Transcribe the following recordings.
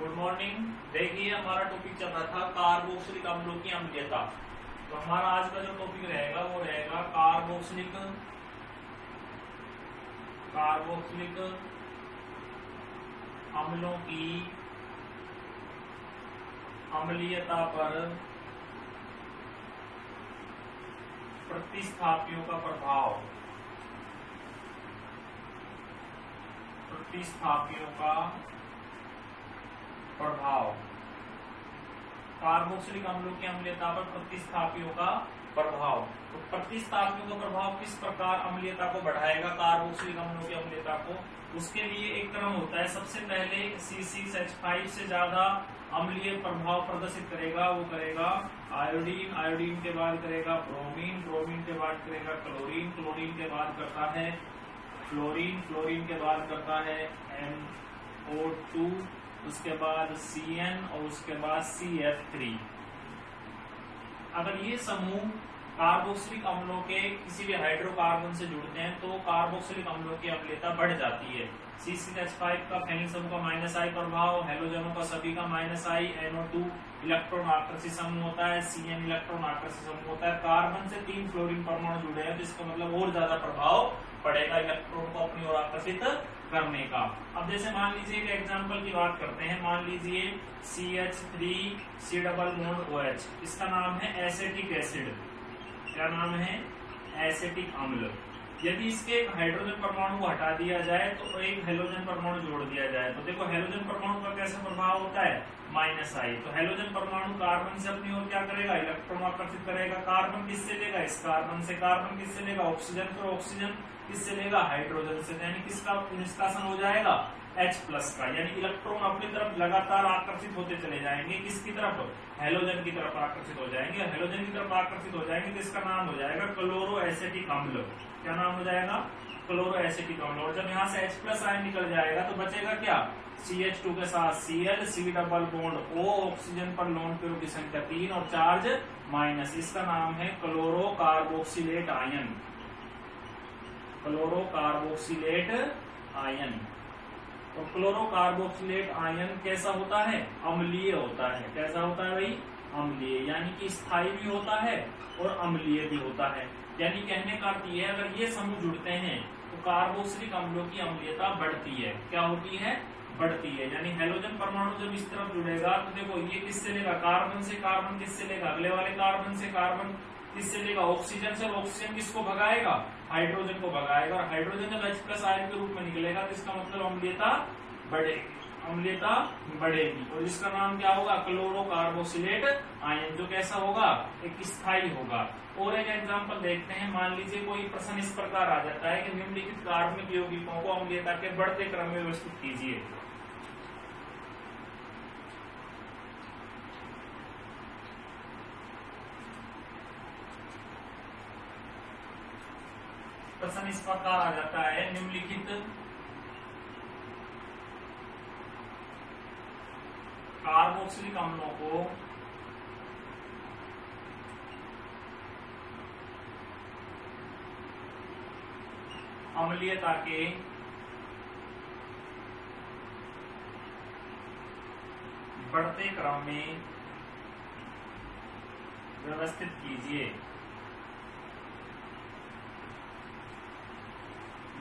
Good morning. देखिए हमारा topic चल रहा था कार्बोक्सिलिक अम्लों की अम्लीयता। तो हमारा आज का जो टॉपिक रहेगा वो रहेगा कार्बोक्सिलिक अम्लों की अम्लीयता पर प्रतिस्थापियों का प्रभाव। कार्बोक्सिलिक अम्लों की अम्लीयता पर प्रतिस्थापियों का प्रभाव। तो प्रतिस्थापियों का प्रभाव किस प्रकार अम्लीयता को बढ़ाएगा, कार्बोक्सिलिक अम्लों की अम्लीयता को, उसके लिए एक क्रम होता है। सबसे पहले C6H5 से ज्यादा अम्लीय प्रभाव प्रदर्शित करेगा, वो करेगा आयोडीन, आयोडीन के बाद करेगा ब्रोमीन, ब्रोमीन के बाद करेगा क्लोरीन, क्लोरीन के बाद करता है फ्लोरीन, फ्लोरीन के बाद करता है NO2, उसके बाद Cn और उसके बाद CF3। अगर ये समूह कार्बोक्सिलिक अम्लों के किसी भी हाइड्रोकार्बन से जुड़ते हैं तो कार्बोक्सिलिक अम्लों की अम्लीयता बढ़ जाती है। C6H5 का फेनिल समूह का -I प्रभाव, हेलोजनों का सभी का -I, NO2 इलेक्ट्रॉन आकर्षित समूह होता है, Cn इलेक्ट्रॉन आकर्षित समूह होता है। कार्बन से 3 फ्लोरीन परमाणु जुड़े हैं तो इसका मतलब और ज्यादा प्रभाव पड़ेगा इलेक्ट्रॉन को अपनी ओर आकर्षित करने का। अब जैसे मान लीजिए एक एग्जांपल की बात करते हैं। मान लीजिए CH3C डबल बॉन्ड OH, इसका नाम है एसिटिक एसिड। क्या नाम है? एसिटिक अम्ल। यदि इसके एक हाइड्रोजन परमाणु को हटा दिया जाए तो एक हेलोजन परमाणु जोड़ दिया जाए तो देखो हेलोजन परमाणु का कैसा प्रभाव होता है? -I। तो हेलोजन परमाणु कार्बन से अपनी ओर क्या करेगा? इलेक्ट्रॉन आकर्षित करेगा। कार्बन किससे लेगा? इस कार्बन से। कार्बन किससे लेगा? ऑक्सीजन। तो ऑक्सीजन किससे लेगा? हाइड्रोजन से। यानी किसका निष्कासन हो जाएगा? H+ का। यानी इलेक्ट्रॉन अपनी तरफ लगातार आकर्षित होते चले जाएंगे। किसकी तरफ? हेलोजन की तरफ आकर्षित हो जाएंगे। हेलोजन की तरफ आकर्षित हो जाएंगे तो इसका नाम हो जाएगा क्लोरोएसिटिक अम्ल। क्या नाम हो जाएगा? क्लोरोएसिटिक अम्ल। और जब यहाँ से H+ आयन निकल जाएगा तो बचेगा क्या? CH2 के साथ Cl, C double bond O, oxygen पर लोन पेयर की संख्या 3 और चार्ज -। इसका नाम है क्लोरोकार्बोक्सिलेट आयन। क्लोरोकार्बोक्सिलेट आयन। और क्लोरोकार्बोक्सिलेट आयन कैसा होता है? अम्लीय होता है। कैसा होता है भाई? अम्लीय। यानी कि स्थायी भी होता है और अम्लीय भी होता है। यानी कहने का अर्थ ये है, अगर ये समूह जुड़ते हैं तो कार्बोक्सिलिक अम्लों की अम्लीयता बढ़ती है। क्या होती है? बढ़ती है। यानी हेलोजन परमाणु जब इस तरफ जुड़ेगा तो देखो ये किससे लेगा? कार्बन से। कार्बन किससे लेगा? अगले वाले कार्बन से। कार्बन किससे लेगा? ऑक्सीजन से। और ऑक्सीजन किसको भगाएगा? हाइड्रोजन को भगाएगा। और हाइड्रोजन जब H+ आयन के रूप में निकलेगा तो इसका मतलब अम्लीयता बढ़ेगी। अम्लीयता बढ़ेगी और इसका नाम क्या होगा? क्लोरोकार्बोक्सिलेट आयन, जो कैसा होगा? एक स्थायी होगा। और एक एग्जांपल देखते हैं। मान लीजिए कोई प्रश्न इस प्रकार आ जाता है कि निम्नलिखित कार्बनिक यौगिकों को अम्लीयता के बढ़ते क्रम में व्यवस्थित कीजिए। प्रश्न इस प्रकार आ जाता है, निम्नलिखित कार्बोक्सिलिक अम्लों को अम्लीयता के बढ़ते क्रम में व्यवस्थित कीजिए।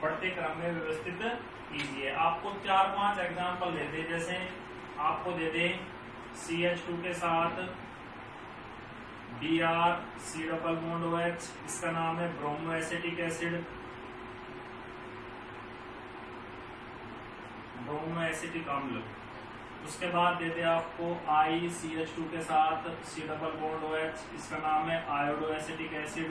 बढ़ते क्रम में व्यवस्थित कीजिए। आपको 4-5 एग्जांपल दे दे। जैसे आपको दे दे CH2 के साथ Br, C double bond OH, इसका नाम है ब्रोमोएसिटिक एसिड। ब्रोमोएसिटिक अम्ल। उसके बाद दे दे आपको ICH2 के साथ C डबल बॉन्ड OH, इसका नाम है आयोडोएसिटिक एसिड।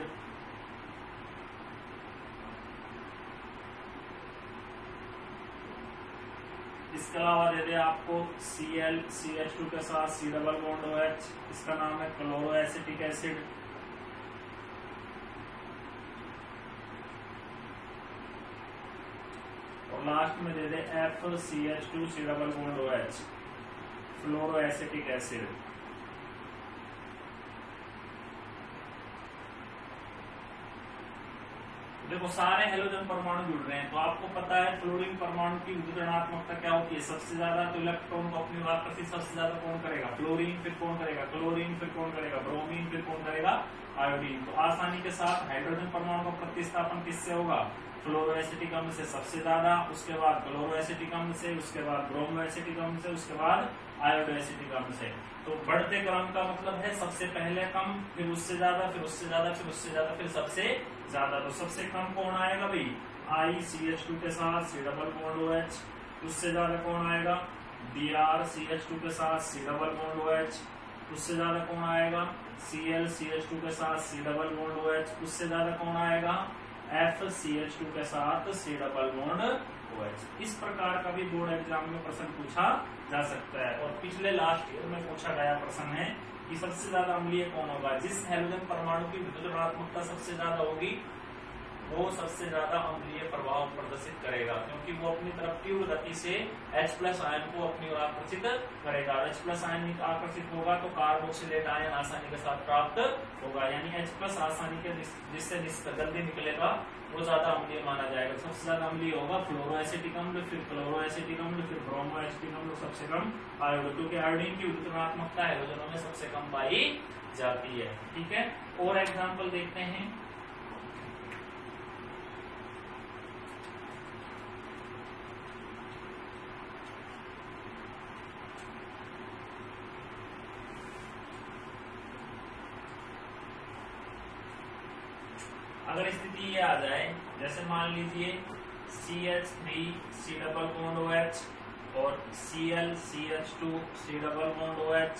इसके अलावा दे दे आपको Cl, CH2 के साथ C डबल बॉन्ड OH, इसका नाम है क्लोरोएसिटिक एसिड। और लास्ट में दे दे FCH2 C double bond OH, fluoroacetic acid. देखो सारे हेलोजन परमाणु जुड़ रहे हैं, तो आपको पता है फ्लोरीन परमाणु की विद्युत ऋणात्मकता क्या होती है सबसे ज्यादा, तो इलेक्ट्रॉन को अपनी ओर आकर्षित सबसे ज्यादा कौन करेगा, फ्लोरीन, फिर कौन करेगा क्लोरीन, फिर कौन करेगा ब्रोमीन, फिर कौन करेगा आयोडीन। तो आसानी के साथ हाइड्रोजन परमाणु का प्रतिस्थापन किससे होगा, फ्लोरोएसिटिक अम्ल से सबसे ज्यादा, उसके बाद क्लोरोएसिटिक अम्ल से, उसके बाद ब्रोमोएसिटिक अम्ल से, उसके बाद आयोडोएसिटिक अम्ल से। तो बढ़ते क्रम का मतलब है सबसे पहले कम, फिर उससे ज्यादा, फिर उससे ज्यादा, फिर उससे ज्यादा, फिर सबसे ज्यादा। तो सबसे कम कौन आएगा भाई, ICH2 के साथ C डबल बॉन्ड OH। उससे ज्यादा कौन आएगा, BrCH2 के साथ C डबल बॉन्ड OH। उससे ज्यादा कौन आएगा, ClCH2 के साथ C डबल बॉन्ड OH। उससे ज्यादा कौन आएगा, FCH2 के साथ C डबल बॉन्ड OH। इस प्रकार का भी बोर्ड एग्जाम में प्रश्न पूछा जा सकता है। और पिछले लास्ट ईयर में पूछा गया प्रश्न है कि सबसे ज्यादा अम्लीय कौन होगा, जिस हेलोजन परमाणु की विद्युत ऋणात्मकता सबसे ज्यादा होगी वो सबसे ज्यादा अम्लीय प्रभाव प्रदर्शित करेगा, क्योंकि वो अपनी तरफ तीव्र गति से H+ आयन को अपनी ओर आकर्षित करेगा। H+ आयन आकर्षित होगा तो कार्बोक्सिलेट आयन आसानी के साथ प्राप्त होगा, यानी H+ आसानी के जिससे जल्दी निकलेगा वो ज्यादा अम्लीय माना जाएगा। सबसे ज्यादा अम्लीय होगा फ्लोरोएसिटिक अम्ल, फिर क्लोरोएसिटिक अम्ल, फिर ब्रोमोएसिटिक अम्ल, सबसे कम आयोडीन, क्योंकि आयोडीन की विद्युत ऋणात्मकता हेलोजनों में सबसे कम पाई जाती है। ठीक है, और एग्जाम्पल देखते हैं। अगर स्थिति ये आ जाए, जैसे मान लीजिए CH3 C double bond OH और ClCH2 C double bond OH,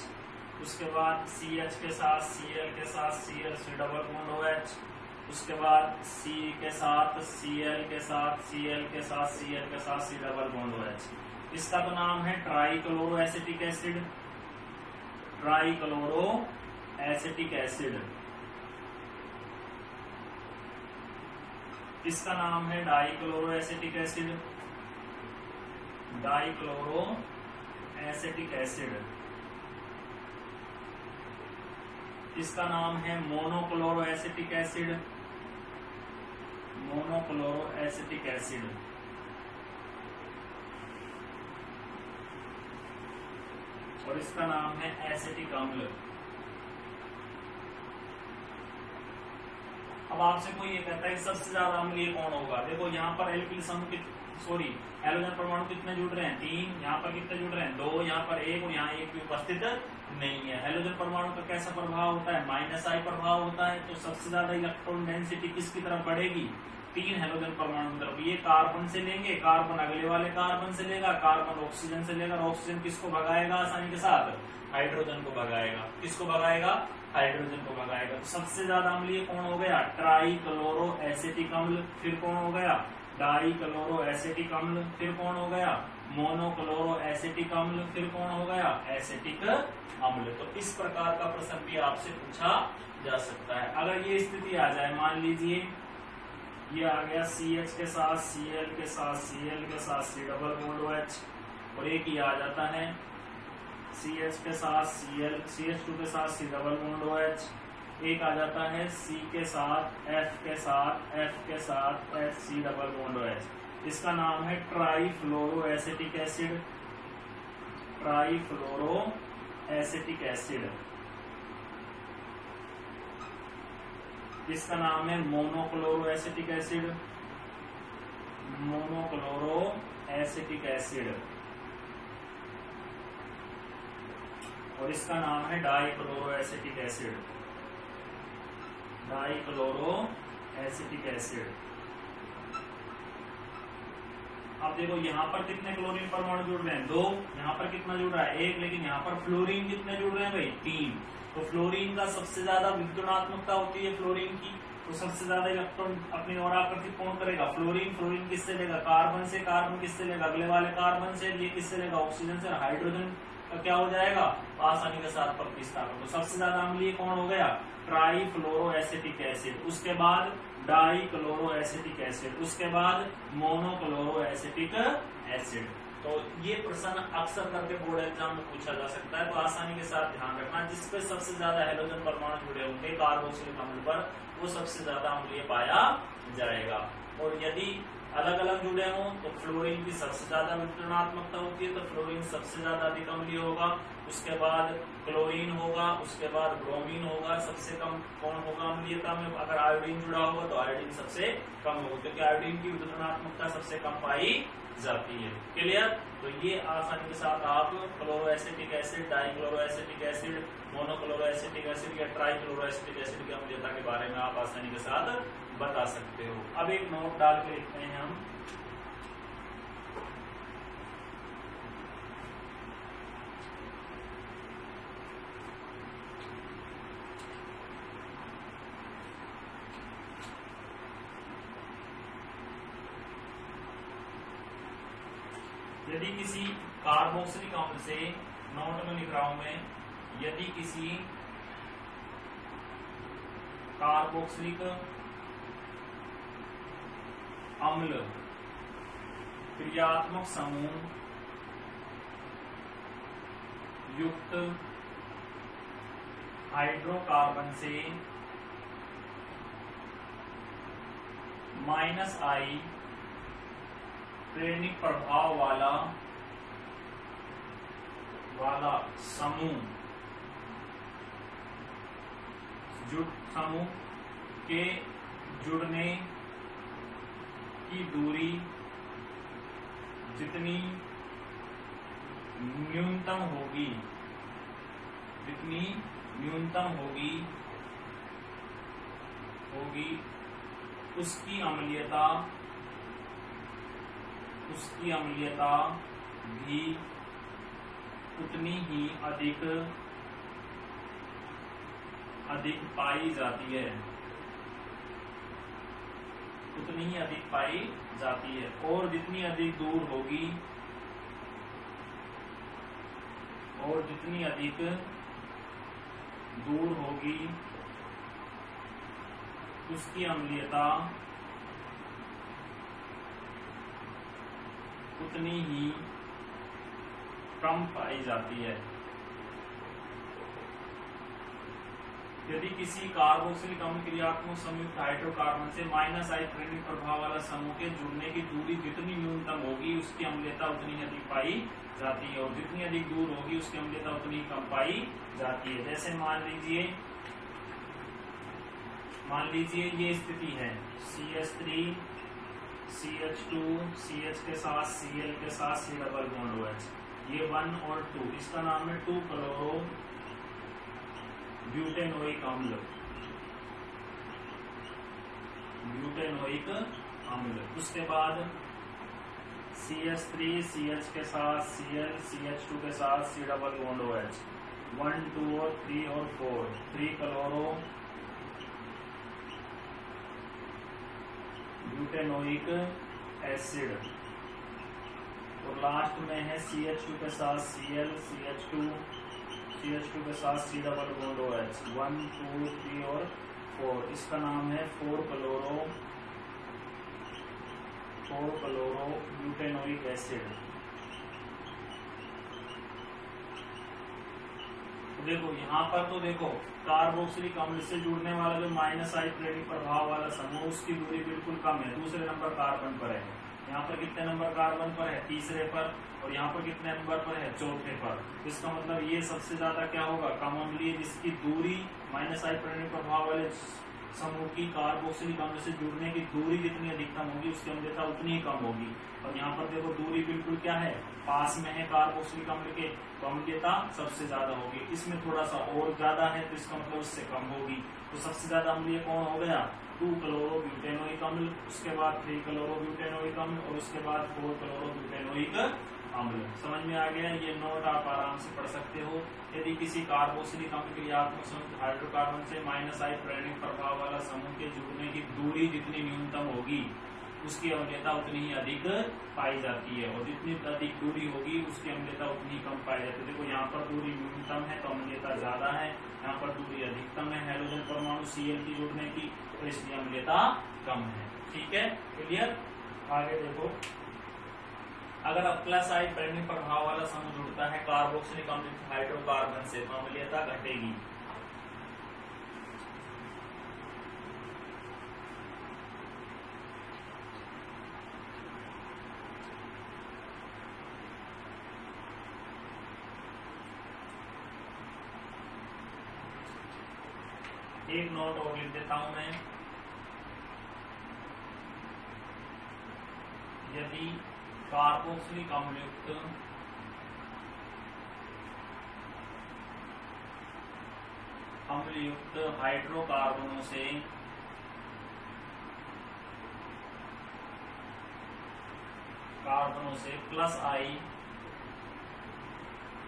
उसके बाद CH के साथ Cl के साथ Cl C double bond OH, उसके बाद C के साथ Cl के साथ Cl के साथ Cl के साथ C डबल बॉन्ड OH। इसका तो नाम है ट्राइक्लोरोएसिटिक एसिड, ट्राइक्लोरोएसिटिक एसिड। इसका नाम है डाइक्लोरोएसिटिक एसिड, डाइक्लोरोएसिटिक एसिड। इसका नाम है मोनोक्लोरोएसिटिक एसिड, मोनोक्लोरोएसिटिक एसिड। और इसका नाम है एसिटिक अम्ल। अब आपसे कोई ये कहता है कि सबसे ज्यादा अम्लीय कौन होगा, देखो यहाँ पर एल्किल समूह हेलोजन परमाणु कितने जुड़ रहे हैं, 3, यहाँ पर कितने जुड़ रहे हैं, 2, यहाँ पर 1 और यहाँ 1 भी उपस्थित नहीं है। हेलोजन परमाणु का कैसा प्रभाव होता है, -I प्रभाव होता है। तो सबसे ज्यादा इलेक्ट्रॉन डेंसिटी किसकी तरफ बढ़ेगी, 3 हेलोजन परमाणु की तरफ। ये कार्बन से लेंगे, कार्बन अगले वाले कार्बन से लेगा, कार्बन ऑक्सीजन से लेगा, ऑक्सीजन किसको भगाएगा आसानी के साथ, हाइड्रोजन को भगाएगा। किसको भगाएगा, हाइड्रोजन को भगाएगा। तो सबसे ज्यादा अम्लीय कौन हो गया, ट्राइक्लोरोएसिटिक अम्ल। फिर कौन हो गया, डाइक्लोरोएसिटिक अम्ल। फिर कौन हो गया, मोनोक्लोरोएसिटिक अम्ल। फिर कौन हो गया, एसिटिक अम्ल। तो इस प्रकार का प्रश्न भी आपसे पूछा जा सकता है। अगर ये स्थिति आ जाए, मान लीजिए ये आ गया CH के साथ Cl के साथ Cl के साथ C डबल बॉन्ड OH, और एक ही आ जाता है CH के साथ Cl, CH2 के साथ C डबल बॉन्ड OH, एक आ जाता है C के साथ F के साथ F के साथ F C double bond OH। इसका नाम है ट्राइफ्लोरोएसिटिक एसिड, ट्राइफ्लोरोएसिटिक एसिड। इसका नाम है मोनोक्लोरोएसिटिक एसिड, मोनोक्लोरोएसिटिक एसिड। और इसका नाम है डाइक्लोरोएसिटिक एसिड, डाइक्लोरोएसिटिक एसिड। अब देखो यहाँ पर कितने क्लोरीन परमाणु जुड़ रहे हैं, 2। यहाँ पर कितना जुड़ रहा है, 1। लेकिन यहाँ पर फ्लोरीन कितने जुड़ रहे हैं भाई, 3। तो फ्लोरीन का सबसे ज्यादा विद्युणात्मकता होती है फ्लोरीन की, तो सबसे ज्यादा इलेक्ट्रॉन अपनी ओर आकर्षित कौन करेगा, फ्लोरीन। फ्लोरीन किससे लेगा, कार्बन से। कार्बन किससे लेगा, अगले वाले कार्बन से। ये किससे लेगा, ऑक्सीजन से। हाइड्रोजन का क्या हो जाएगा, आसानी के साथ प्रतिस्थापन। तो सबसे ज्यादा अम्लीय कौन हो गया, ट्राइफ्लोरोएसिटिक एसिड। उसके बाद डाइक्लोरोएसिटिक एसिड, उसके बाद मोनोक्लोरोएसिटिक एसिड। तो ये प्रश्न अक्सर करके बोर्ड एग्जाम में पूछा जा सकता है, तो आसानी के साथ ध्यान रखना। जिस पे सबसे ज्यादा हेलोजन परमाणु जुड़े होंगे कार्बोक्सिलिक अम्ल पर, वो सबसे ज्यादा अम्लीय पाया जाएगा। और यदि अलग अलग जुड़े हों तो फ्लोरीन की सबसे ज्यादा वितरणात्मकता होती है, तो फ्लोरीन सबसे ज्यादा अधिक अम्लीय होगा। उसके बाद क्लोरीन होगा, उसके बाद ब्रोमीन होगा। सबसे कम कौन होगा अम्लीयता में? अगर आयोडीन जुड़ा होगा तो आयोडीन सबसे कम होगा, क्योंकि आयोडीन की वितरणात्मकता सबसे कम पाई जाती है। क्लियर? तो ये आसानी के साथ आप क्लोरोएसिटिक एसिड, डाइक्लोरोएसिटिक एसिड, मोनोक्लोरोएसिटिक एसिड या ट्राइक्लोरोएसिटिक एसिड की अम्लीयता के बारे में आप आसानी के साथ बता सकते हो। अब एक नोट डाल के लिखते हैं हम। यदि किसी कार्बोक्सिलिक अम्ल से, नोट में लिख रहा हूं मैं, यदि किसी कार्बोक्सिलिक अम्ल क्रियात्मक समूह युक्त हाइड्रोकार्बन से -I प्रेरणिक प्रभाव वाला समूह के जुड़ने की दूरी जितनी न्यूनतम होगी उसकी अम्लीयता भी उतनी ही अधिक पाई जाती है। और जितनी अधिक दूर होगी उसकी अम्लीयता उतनी ही कम पाई जाती है। यदि किसी कार्बोक्सिलिक अम्ल क्रियात्मक संयुक्त हाइड्रोकार्बन से -I प्रेरणिक प्रभाव वाला समूह के जुड़ने की दूरी जितनी न्यूनतम होगी उसकी अम्लीयता उतनी ही अधिक पाई जाती है, और जितनी अधिक दूर होगी उसकी अम्लीयता उतनी कम पाई जाती है। जैसे मान लीजिए ये स्थिति है CH3 CH2 CH के साथ Cl के साथ C डबल बॉन्ड OH, ये 1 और 2, इसका नाम है 2-क्लोरो ब्यूटेनोइक अम्ल। उसके बाद CH3 CH के साथ Cl CH2 के साथ C डबल बॉन्ड OH, 1 2 और 3 और 4, 3-क्लोरो ब्यूटेनोइक एसिड। और लास्ट में है CH2 के साथ Cl CH2 के साथ C डबल बॉन्ड OH, 1 2 3 और 4, इसका नाम है 4-क्लोरो ब्यूटेनोइक एसिड। तो देखो यहाँ पर, तो देखो कार्बोक्सिलिक अम्ल से जुड़ने वाला जो -I प्रेरणिक प्रभाव वाला समूह, उसकी दूरी बिल्कुल कम है, दूसरे नंबर कार्बन पर है। यहाँ पर कितने नंबर कार्बन पर है? तीसरे पर। और यहाँ पर कितने नंबर पर है? चौथे पर। इसका मतलब ये सबसे ज्यादा क्या होगा? कम अम्लीय, जिसकी दूरी -I प्रेरणिक प्रभाव वाले समूह की कार्बोक्सिलिक अम्ल से जुड़ने की दूरी जितनी अधिकतम होगी उसकी अम्लीयता उतनी ही कम होगी। और यहाँ पर देखो दूरी बिल्कुल क्या है? पास में है कार्बोक्सिलिक अम्ल के, तो अम्लीयता सबसे ज्यादा होगी। इसमें थोड़ा सा और ज्यादा है तो इसका मतलब उससे कम होगी। तो सबसे ज्यादा अम्लीय कौन हो गया? 2-क्लोरो ब्यूटेनोइक अम्ल, उसके बाद 3-क्लोरो ब्यूटेनोइक अम्ल, और उसके बाद 4-क्लोरो ब्यूटेनोइक अम्ल। समझ में आ गया? ये नोट आप आराम से पढ़ सकते हो। यदि किसी कार्बोक्सिलिक अम्ल क्रियात्मक संयुक्त हाइड्रोकार्बन से -I प्रेरणिक प्रभाव वाला समूह के जुड़ने की दूरी जितनी न्यूनतम होगी उसकी अम्लीयता उतनी ही अधिक पाई जाती है, और जितनी अधिक दूरी होगी उसकी अम्लीयता उतनी कम पाई जाती है। देखो यहाँ पर दूरी न्यूनतम है तो अम्लीयता ज्यादा है, यहाँ पर दूरी अधिकतम है हेलोजन परमाणु Cl की जुड़ने की, तो इसलिए अम्लीयता कम है। ठीक है, क्लियर? आगे देखो, अगर अब प्लस आई पैरेनिक प्रभाव वाला समूह जुड़ता है कार्बोक्सिलिक अम्ल हाइड्रोकार्बन से तो अम्लीयता घटेगी। एक नोट और लिख देता हूं मैं, यदि कार्बोक्सिलिक अम्लयुक्त हाइड्रोकार्बनों से प्लस आई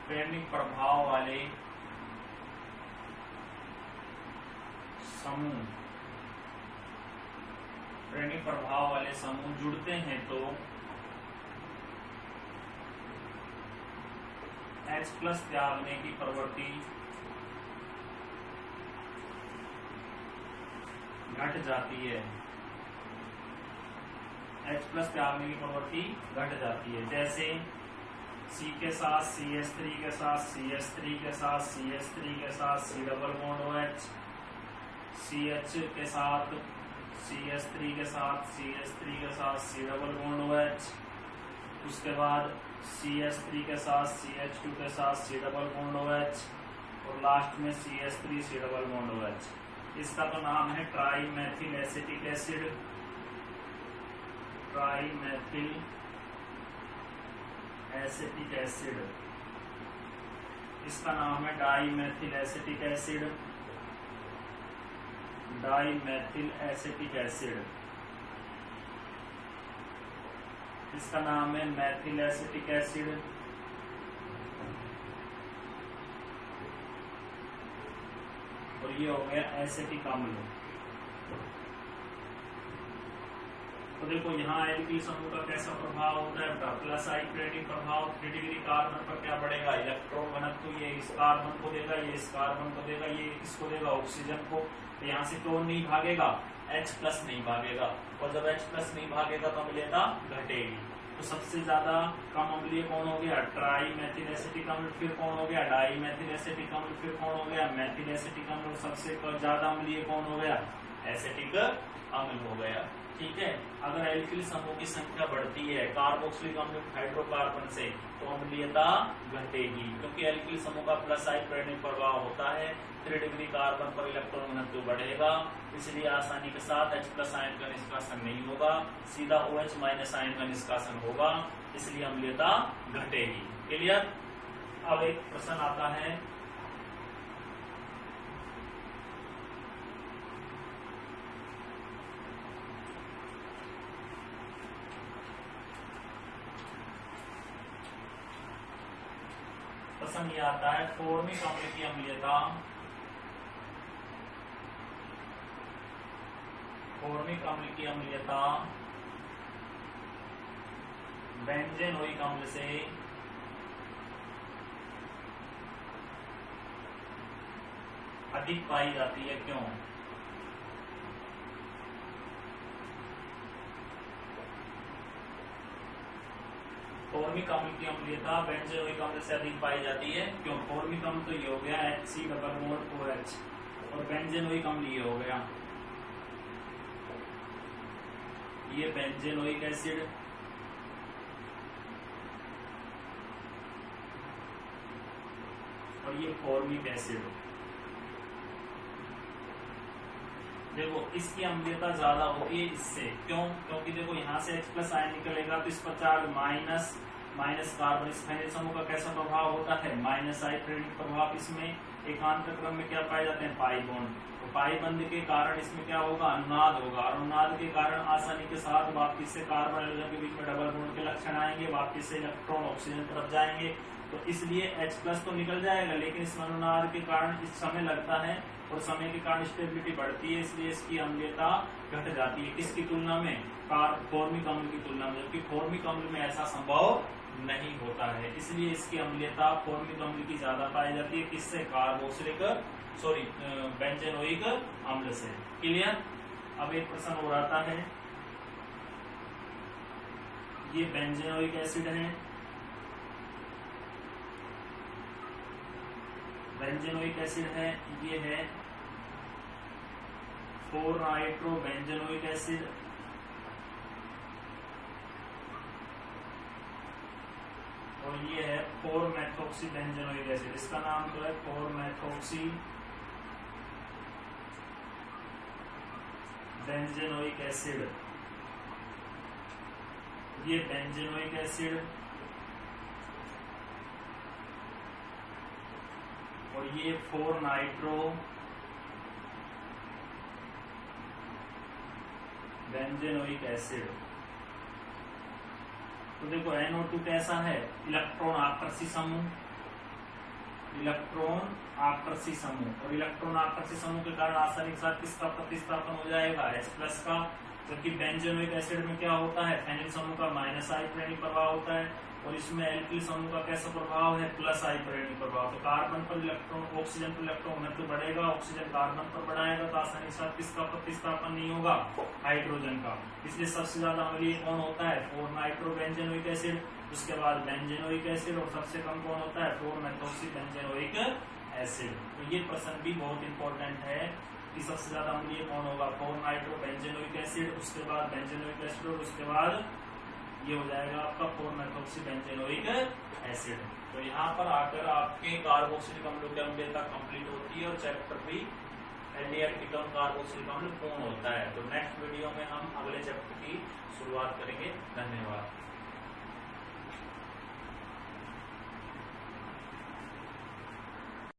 पैरेनिक प्रभाव वाले समूह जुड़ते हैं तो H+ त्यागने की प्रवृत्ति घट जाती है। H+ त्यागने की प्रवृत्ति घट जाती है। जैसे C के साथ CH3 के साथ CH3 के साथ CH3 के साथ C double bond OH, CH के साथ CH3 के साथ CH3 के साथ C डबल बॉन्ड OH, उसके बाद CH3 के साथ CH2 के साथ C डबल बॉन्ड OH और लास्ट में CH3 C double bond OH। इसका तो नाम है ट्राईमेथिल एसिटिक एसिड। ट्राईमेथिल एसिटिक एसिड, इसका नाम है dimethyl acetic acid. Dimethyl acetic acid, इसका नाम है मैथिल एसिटिक एसिड। और ये हो गया एसिटिक अम्ल। तो देखो यहाँ एल्किल समूह का कैसा प्रभाव होता है, प्लस आई पैरेनिक प्रभाव 3 डिग्री कार्बन पर क्या बढ़ेगा, इलेक्ट्रॉन घनत्व ये इस कार्बन को देगा, ये इस कार्बन को देगा, ये इसको देगा ऑक्सीजन को। तो यहाँ से कौन नहीं भागेगा, H+ नहीं भागेगा, और जब H+ नहीं भागेगा तो अम्लीयता घटेगी। तो सबसे ज्यादा कम अम्लीय कौन हो गया, ट्राईमेथिल एसिटिक अम्ल। फिर कौन हो गया, डाईमेथिल एसिटिक अम्ल। फिर कौन हो गया, मैथिल एसिटिक अम्ल। सबसे ज्यादा अम्लीय कौन हो गया, एसिटिक अम्ल हो गया। ठीक है, अगर एल्किल समूह की संख्या बढ़ती है कार्बोक्सिलिक अम्ल हाइड्रोकार्बन से तो अम्लीयता घटेगी, क्योंकि एल्किल समूह का प्लस आई पैरेनिक प्रभाव होता है। 3 डिग्री कार्बन पर इलेक्ट्रॉन घनत्व बढ़ेगा, इसलिए आसानी के साथ H+ आयन का निष्कासन नहीं होगा, सीधा OH- आयन का निष्कासन होगा, इसलिए अम्लीयता घटेगी। क्लियर। अब एक प्रश्न आता है, प्रश्न ये आता है, फॉर्मिक अम्ल की अम्लीयता, फॉर्मिक अम्ल की अम्लीयता बेंजेनोइक अम्ल से अधिक पाई जाती है, क्यों। फॉर्मिक अम्ल की अम्लीयता बेंजेनोइक अम्ल से अधिक पाई जाती है, क्यों। फॉर्मिक अम्ल तो ये हो गया HC डबल बॉन्ड OH, और बेंजेनोइक अम्ल ये हो गया, ये बेंजेनोइक एसिड, और ये फॉर्मिक एसिड। देखो इसकी अम्लीयता ज्यादा होती है इससे, क्यों, क्योंकि देखो यहाँ से H+ आयन निकलेगा तो इस पर चार्ज माइनस कार्बन। इस खनिज समूह का कैसा प्रभाव होता है, माइनस आई पैरेनिक प्रभाव। इसमें एकांत क्रम में क्या पाए जाते हैं, पाई बॉन्ड। तो पाई बंध के कारण इसमें क्या होगा, अनुनाद होगा, और अनुनाद के कारण आसानी के साथ वापिस से कार्बन हाइड्रोजन के बीच में डबल बॉन्ड के लक्षण आएंगे, वापिस से इलेक्ट्रॉन ऑक्सीजन तरफ जाएंगे। तो इसलिए H+ तो निकल जाएगा, लेकिन इस अनुनाद के कारण इस समय लगता है और समय के कारण स्टेबिलिटी बढ़ती है, इसलिए इसकी अम्लीयता घट जाती है। किसकी तुलना में, फॉर्मिक अम्ल की तुलना में, जबकि फॉर्मिक अम्ल में ऐसा संभव नहीं होता है, इसलिए इसकी अम्लीयता फॉर्मिक अम्ल की ज्यादा पाई जाती है। किससे, कार्बोक्सिलिक बेंजेनोइक अम्ल से। क्लियर। अब एक प्रश्न और आता है, ये बेंजेनोइक एसिड है, बेंजेनोइक एसिड है, ये है 4 नाइट्रो बेंजेनोइक एसिड, और ये है 4 मेथोक्सी बेंजेनोइक एसिड। इसका नाम तो है 4 मेथोक्सी बेंजेनोइक एसिड। ये बेंजेनोइक एसिड और ये 4 नाइट्रो बेंजेनोइक एसिड। तो देखो NO2 कैसा है, इलेक्ट्रॉन आकर्षी समूह, इलेक्ट्रॉन आकर्षी समूह, और इलेक्ट्रॉन आकर्षी समूह के कारण आसानी के साथ किसका प्रतिस्थापन हो जाएगा, H+ का। जबकि बेंजेनोइक एसिड में क्या होता है, फेनिल समूह का -I प्रेरणिक प्रभाव होता है, और इसमें एल्किल समूह का कैसा प्रभाव है, +I प्रेरणिक प्रभाव। तो कार्बन पर इलेक्ट्रॉन, ऑक्सीजन पर इलेक्ट्रॉन घनत्व बढ़ेगा, ऑक्सीजन कार्बन पर बढ़ाएगा, तो आसानी के साथ किसका प्रतिस्थापन नहीं होगा, हाइड्रोजन का। इसलिए सबसे ज्यादा अम्लीय कौन होता है, 4 नाइट्रो बेंजेनोइक एसिड, उसके बाद बेंजेनोइक एसिड, और सबसे कम कौन होता है, 4 मेथोक्सी बेंजेनोइक एसिड। तो ये प्रश्न भी बहुत इंपॉर्टेंट है कि सबसे ज्यादा अम्लीय कौन होगा, 4 नाइट्रो बेंजेनोइक एसिड, उसके बाद बेंजेनोइक एसिड, और उसके बाद ये हो जाएगा आपका 4 मेथोक्सी बेंजेनोइक एसिड। तो यहाँ पर आकर आपके कार्बोक्सिलिक अम्लों की अम्लीयता कंप्लीट होती है, और चैप्टर भी एल्डिहाइड कीटोन कार्बोक्सिलिक अम्ल पूर्ण होता है। तो नेक्स्ट वीडियो में हम अगले चैप्टर की शुरुआत करेंगे। धन्यवाद।